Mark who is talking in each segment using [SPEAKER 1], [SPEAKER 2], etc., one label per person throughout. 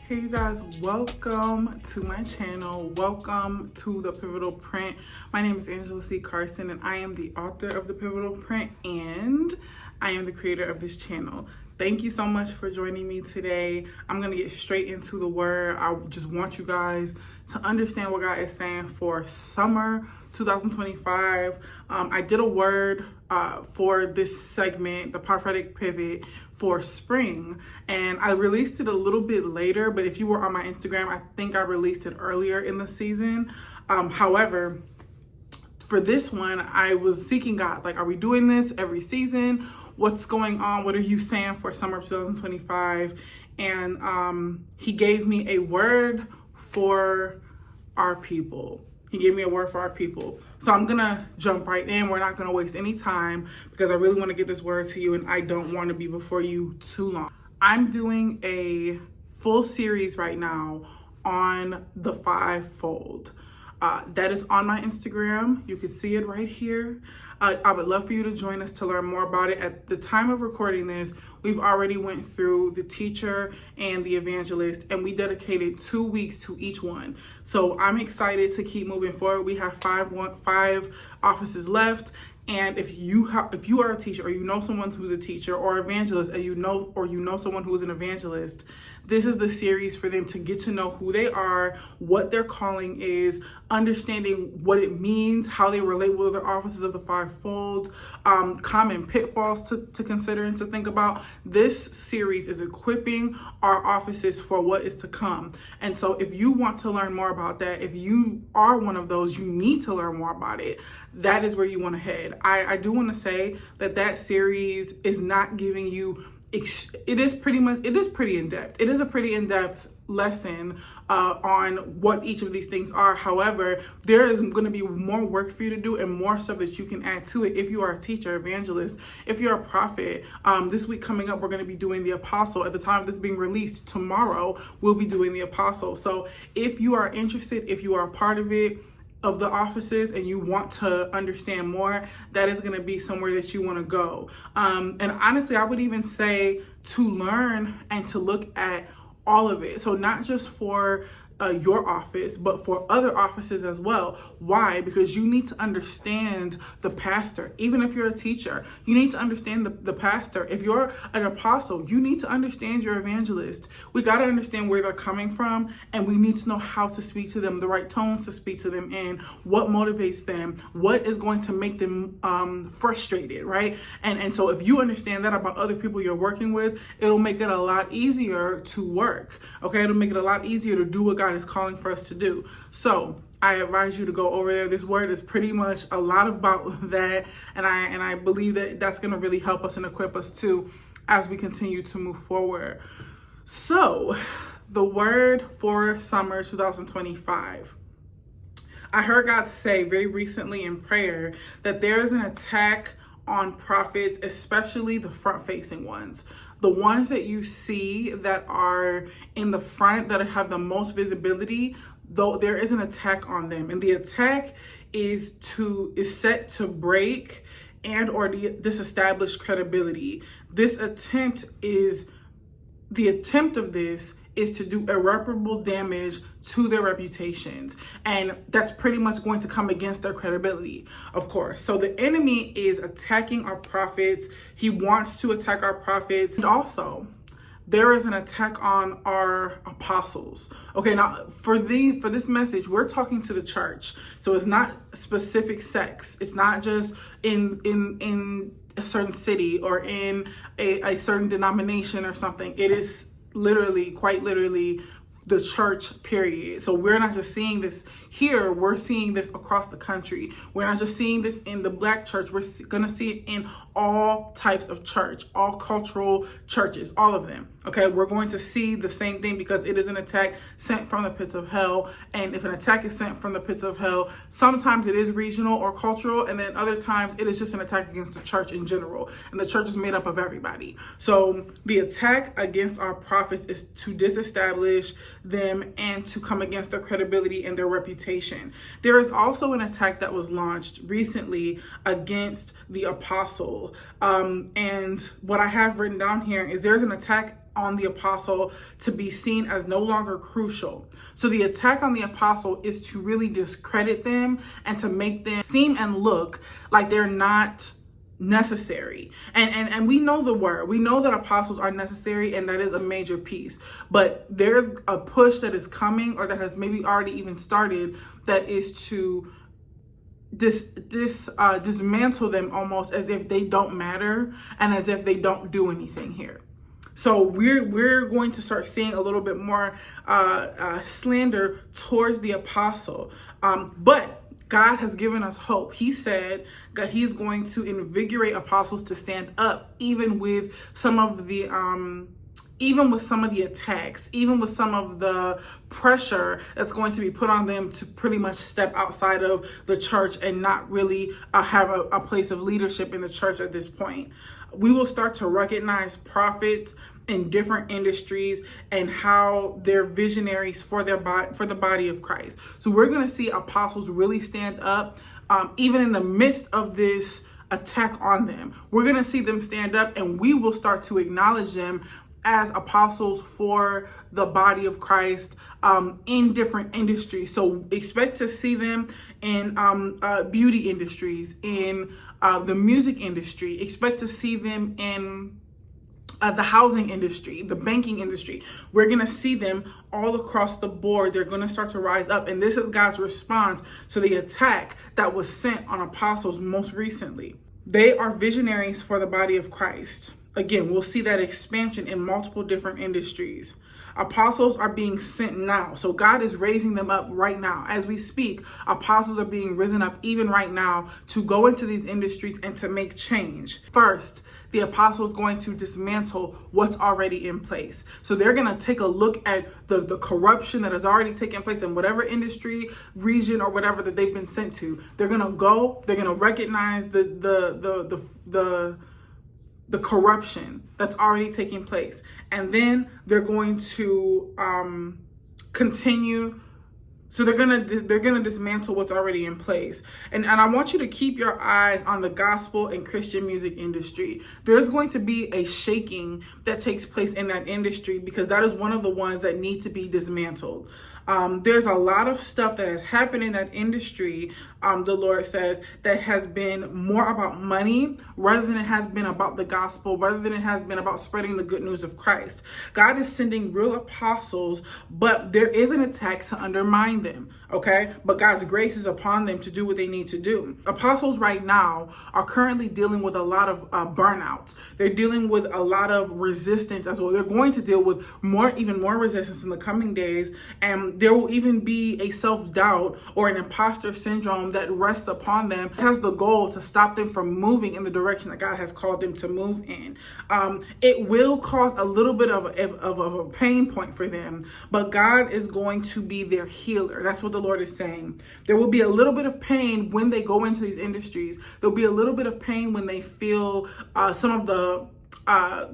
[SPEAKER 1] Hey you guys, welcome to my channel. Welcome to the Pivotal Print. My name is Angela C. Carson and I am the author of the Pivotal Print and I am the creator of this channel. Thank you so much for joining me today. I'm going to get straight into the word. I just want you guys to understand what God is saying for summer 2025. I did a word for this segment, the prophetic pivot for spring, and I released it a little bit later, but if you were on my Instagram, I think I released it earlier in the season. However, for this one, I was seeking God. Like, are we doing this every season? What's going on? What are you saying for summer of 2025? And he gave me a word for our people. He gave me a word for our people. So I'm going to jump right in. We're not going to waste any time because I really want to get this word to you and I don't want to be before you too long. I'm doing a full series right now on the fivefold. That is on my Instagram. You can see it right here. I would love for you to join us to learn more about it. At the time of recording this, we've already went through the teacher and the evangelist, and we dedicated 2 weeks to each one. So I'm excited to keep moving forward. We have five offices left. And if you are a teacher, or you know someone who's a teacher or evangelist, and you know someone who is an evangelist, this is the series for them to get to know who they are, what their calling is, understanding what it means, how they relate with other offices of the fivefold, common pitfalls to consider and to think about. This series is equipping our offices for what is to come. And so if you want to learn more about that, if you are one of those, you need to learn more about it. That is where you want to head. I do want to say that series is not giving you, it is pretty in-depth. It is a pretty in-depth lesson on what each of these things are. However, there is going to be more work for you to do and more stuff that you can add to it if you are a teacher, evangelist, if you're a prophet. This week coming up, we're going to be doing the apostle. At the time of this being released tomorrow, we'll be doing the apostle. So if you are interested, if you are a part of it, of the offices, and you want to understand more, that is going to be somewhere that you want to go. And honestly, I would even say to learn and to look at all of it. So not just for your office, but for other offices as well. Why? Because you need to understand the pastor. Even if you're a teacher, you need to understand the pastor. If you're an apostle, you need to understand your evangelist. We got to understand where they're coming from, and we need to know how to speak to them, the right tones to speak to them in, what motivates them, what is going to make them frustrated, right? And so if you understand that about other people you're working with, it'll make it a lot easier to work. Okay, it'll make it a lot easier to do what God is calling for us to do. So I advise you to go over there. This word is pretty much a lot about that, and I believe that that's going to really help us and equip us too as we continue to move forward. So the word for summer 2025. I heard God say very recently in prayer that there is an attack on prophets, especially the front-facing ones. The ones that you see that are in the front, that have the most visibility, though there is an attack on them. And the attack is set to break and or disestablish credibility. The attempt of this is to do irreparable damage to their reputations. And that's pretty much going to come against their credibility, of course. So the enemy is attacking our prophets. He wants to attack our prophets. And also, there is an attack on our apostles. Okay, now for this message, we're talking to the church. So it's not specific sects. It's not just in a certain city or in a certain denomination or something. It is quite literally the church, period. So we're not just seeing this here, we're seeing this across the country. We're not just seeing this in the Black church, we're gonna see it in all types of church, all cultural churches, all of them. Okay, we're going to see the same thing because it is an attack sent from the pits of hell. And if an attack is sent from the pits of hell, sometimes it is regional or cultural, and then other times it is just an attack against the church in general. And the church is made up of everybody. So the attack against our prophets is to disestablish them and to come against their credibility and their reputation. There is also an attack that was launched recently against the apostle. And what I have written down here is there's an attack on the apostle to be seen as no longer crucial. So the attack on the apostle is to really discredit them and to make them seem and look like they're not necessary. And we know the word. We know that apostles are necessary, and that is a major piece. But there's a push that is coming, or that has maybe already even started, that is to dismantle them almost as if they don't matter and as if they don't do anything here. So we're going to start seeing a little bit more slander towards the apostle. But God has given us hope. He said that he's going to invigorate apostles to stand up, even with some of the attacks, even with some of the pressure that's going to be put on them to pretty much step outside of the church and not really have a place of leadership in the church at this point. We will start to recognize prophets in different industries and how they're visionaries for the body of Christ. So we're going to see apostles really stand up, even in the midst of this attack on them. We're going to see them stand up, and we will start to acknowledge them as apostles for the body of Christ in different industries. So expect to see them in beauty industries, in the music industry. Expect to see them in the housing industry, the banking industry. We're going to see them all across the board. They're going to start to rise up. And this is God's response to the attack that was sent on apostles most recently. They are visionaries for the body of Christ. Again, we'll see that expansion in multiple different industries. Apostles are being sent now. So God is raising them up right now. As we speak, apostles are being risen up even right now to go into these industries and to make change. First, the apostle is going to dismantle what's already in place. So they're going to take a look at the corruption that has already taken place in whatever industry, region, or whatever that they've been sent to. They're going to go, they're going to recognize the corruption that's already taking place. And then they're going to continue. So they're gonna dismantle what's already in place. And I want you to keep your eyes on the gospel and Christian music industry. There's going to be a shaking that takes place in that industry, because that is one of the ones that need to be dismantled. There's a lot of stuff that has happened in that industry, the Lord says, that has been more about money rather than it has been about the gospel, rather than it has been about spreading the good news of Christ. God is sending real apostles, but there is an attack to undermine them, okay? But God's grace is upon them to do what they need to do. Apostles right now are currently dealing with a lot of burnouts. They're dealing with a lot of resistance as well. They're going to deal with even more resistance in the coming days, and there will even be a self-doubt or an imposter syndrome that rests upon them. It has the goal to stop them from moving in the direction that God has called them to move in. It will cause a little bit of a pain point for them, but God is going to be their healer. That's what the Lord is saying. There will be a little bit of pain when they go into these industries. There'll be a little bit of pain when they feel some of the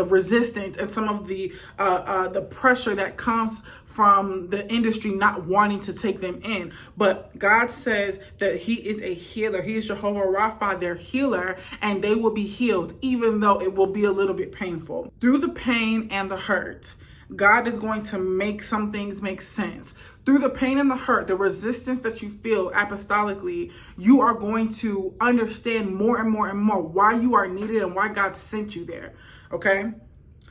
[SPEAKER 1] resistance and some of the pressure that comes from the industry not wanting to take them in. But God says that he is a healer. He is Jehovah Rapha, their healer, and they will be healed, even though it will be a little bit painful. Through the pain and the hurt, God is going to make some things make sense. Through the pain and the hurt, the resistance that you feel apostolically, you are going to understand more and more and more why you are needed and why God sent you there. Okay?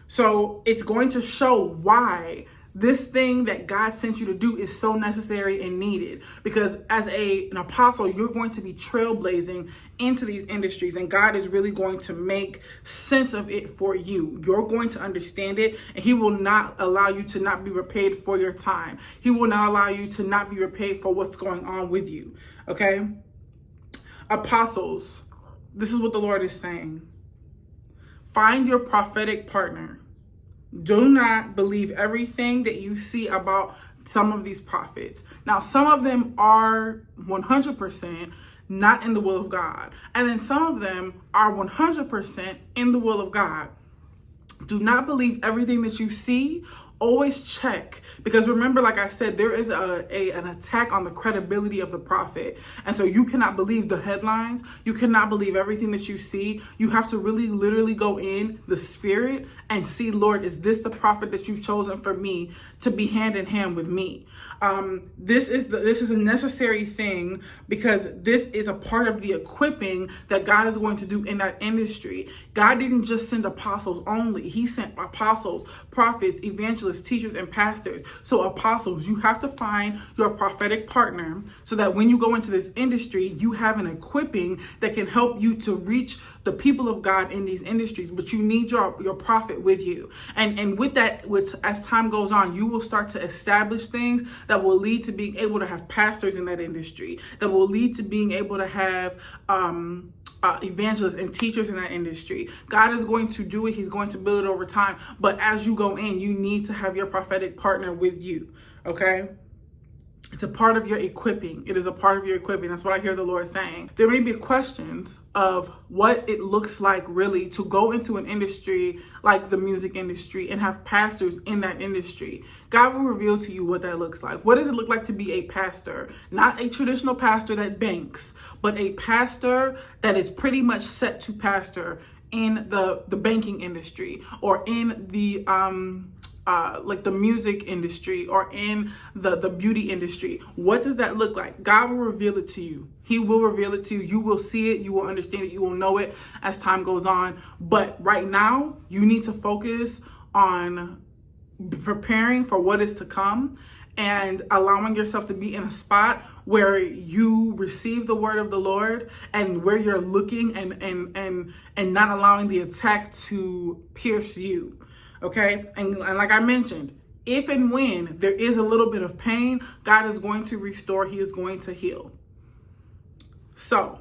[SPEAKER 1] So it's going to show why this thing that God sent you to do is so necessary and needed. Because as an apostle, you're going to be trailblazing into these industries, and God is really going to make sense of it for you. You're going to understand it, and he will not allow you to not be repaid for your time. He will not allow you to not be repaid for what's going on with you. Okay? Apostles, this is what the Lord is saying. Find your prophetic partner. Do not believe everything that you see about some of these prophets. Now, some of them are 100% not in the will of God. And then some of them are 100% in the will of God. Do not believe everything that you see Always check, because remember, like I said, there is an attack on the credibility of the prophet. And so you cannot believe the headlines. You cannot believe everything that you see. You have to really literally go in the spirit and see, Lord, is this the prophet that you've chosen for me to be hand in hand with me? This is a necessary thing, because this is a part of the equipping that God is going to do in that industry. God didn't just send apostles only. He sent apostles, prophets, evangelists, teachers, and pastors. So apostles, you have to find your prophetic partner so that when you go into this industry, you have an equipping that can help you to reach the people of God in these industries. But you need your prophet with you. And with that, as time goes on, you will start to establish things that will lead to being able to have pastors in that industry, that will lead to being able to have evangelists and teachers in that industry. God is going to do it. He's going to build it over time. But as you go in, you need to have your prophetic partner with you. Okay? It's a part of your equipping. It is a part of your equipping. That's what I hear the Lord saying. There may be questions of what it looks like really to go into an industry like the music industry and have pastors in that industry. God will reveal to you what that looks like. What does it look like to be a pastor? Not a traditional pastor that banks, but a pastor that is pretty much set to pastor in the banking industry, or in the like the music industry, or in the beauty industry. What does that look like? God will reveal it to you. He will reveal it to you. You will see it. You will understand it. You will know it as time goes on. But right now, you need to focus on preparing for what is to come and allowing yourself to be in a spot where you receive the word of the Lord, and where you're looking and not allowing the attack to pierce you. Okay. And like I mentioned, if and when there is a little bit of pain, God is going to restore. He is going to heal. So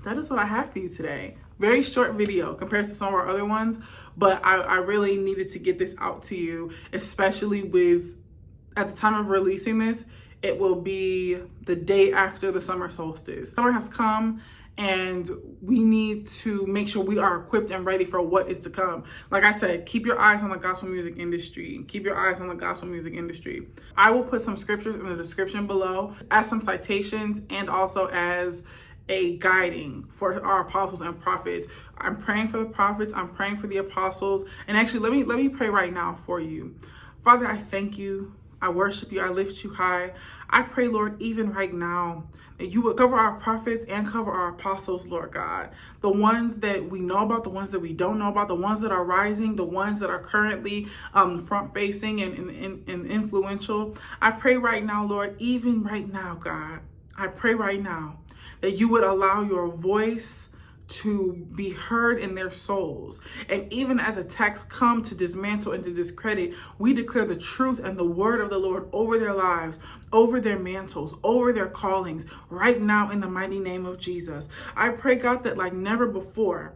[SPEAKER 1] that is what I have for you today. Very short video compared to some of our other ones, but I really needed to get this out to you, especially with, at the time of releasing this, it will be the day after the summer solstice. Summer has come, and we need to make sure we are equipped and ready for what is to come. Like I said, keep your eyes on the gospel music industry. Keep your eyes on the gospel music industry. I will put some scriptures in the description below as some citations, and also as a guiding for our apostles and prophets. I'm praying for the prophets. I'm praying for the apostles. And actually, let me pray right now for you. Father, I thank you. I worship you. I lift you high. I pray, Lord, even right now, that you would cover our prophets and cover our apostles, Lord God. The ones that we know about, the ones that we don't know about, the ones that are rising, the ones that are currently front-facing and influential. I pray right now, Lord, even right now, God, I pray right now that you would allow your voice to be heard in their souls. And even as attacks come to dismantle and to discredit, we declare the truth and the word of the Lord over their lives, over their mantles, over their callings, right now in the mighty name of Jesus. I pray, God, that like never before,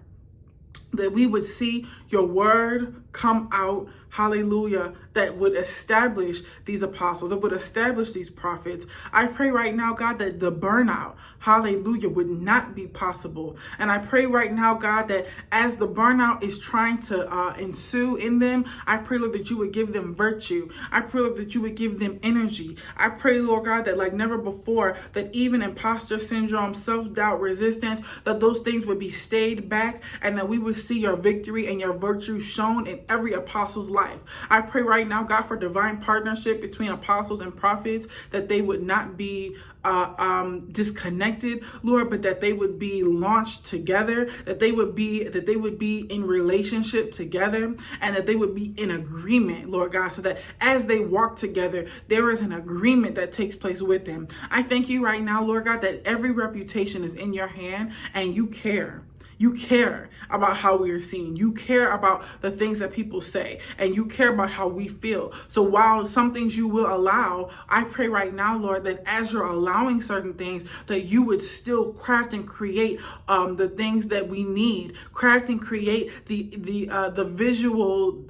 [SPEAKER 1] that we would see your word come out, hallelujah, that would establish these apostles, that would establish these prophets. I pray right now, God, that the burnout, hallelujah, would not be possible. And I pray right now, God, that as the burnout is trying to ensue in them, I pray, Lord, that you would give them virtue. I pray, Lord, that you would give them energy. I pray, Lord God, that like never before, that even imposter syndrome, self-doubt, resistance, that those things would be stayed back, and that we would see your victory and your virtue shown in every apostle's life. I pray right now, God, for divine partnership between apostles and prophets, that they would not be disconnected, Lord, but that they would be launched together, that they would be in relationship together, and that they would be in agreement, Lord God, so that as they walk together, there is an agreement that takes place with them. I thank you right now, Lord God, that every reputation is in your hand, and you care. You care about how we are seen. You care about the things that people say, and you care about how we feel. So while some things you will allow, I pray right now, Lord, that as you're allowing certain things, that you would still craft and create the things that we need. Craft and create the visual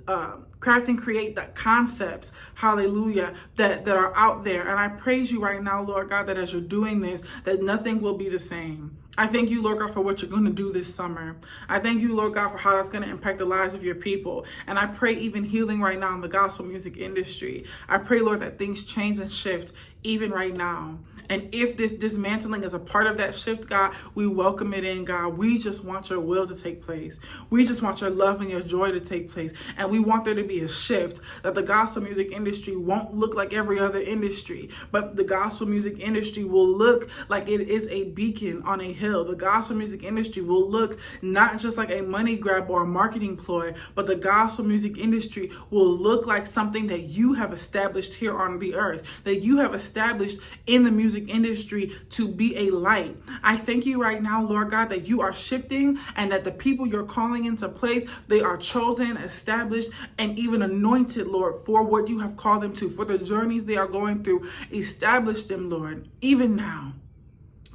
[SPEAKER 1] craft and create the concepts, hallelujah, that are out there. And I praise you right now, Lord God, that as you're doing this, that nothing will be the same. I thank you, Lord God, for what you're going to do this summer. I thank you, Lord God, for how that's going to impact the lives of your people. And I pray even healing right now in the gospel music industry. I pray, Lord, that things change and shift even right now. And if this dismantling is a part of that shift, God, we welcome it in, God. We just want your will to take place. We just want your love and your joy to take place. And we want there to be a shift, that the gospel music industry won't look like every other industry, but the gospel music industry will look like it is a beacon on a hill. The gospel music industry will look not just like a money grab or a marketing ploy, but the gospel music industry will look like something that you have established here on the earth, that you have established in the music industry to be a light. I thank you right now, Lord God, that you are shifting and that the people you're calling into place, they are chosen, established, and even anointed, Lord, for what you have called them to, for the journeys they are going through. Establish them, Lord, even now.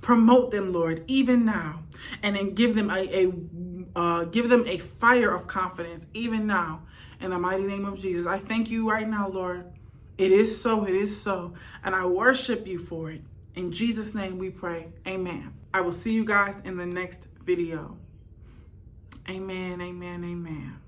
[SPEAKER 1] Promote them, Lord, even now, and then give them a fire of confidence, even now, in the mighty name of Jesus. I thank you right now, Lord. It is so, and I worship you for it. In Jesus' name we pray, amen. I will see you guys in the next video. Amen, amen, amen.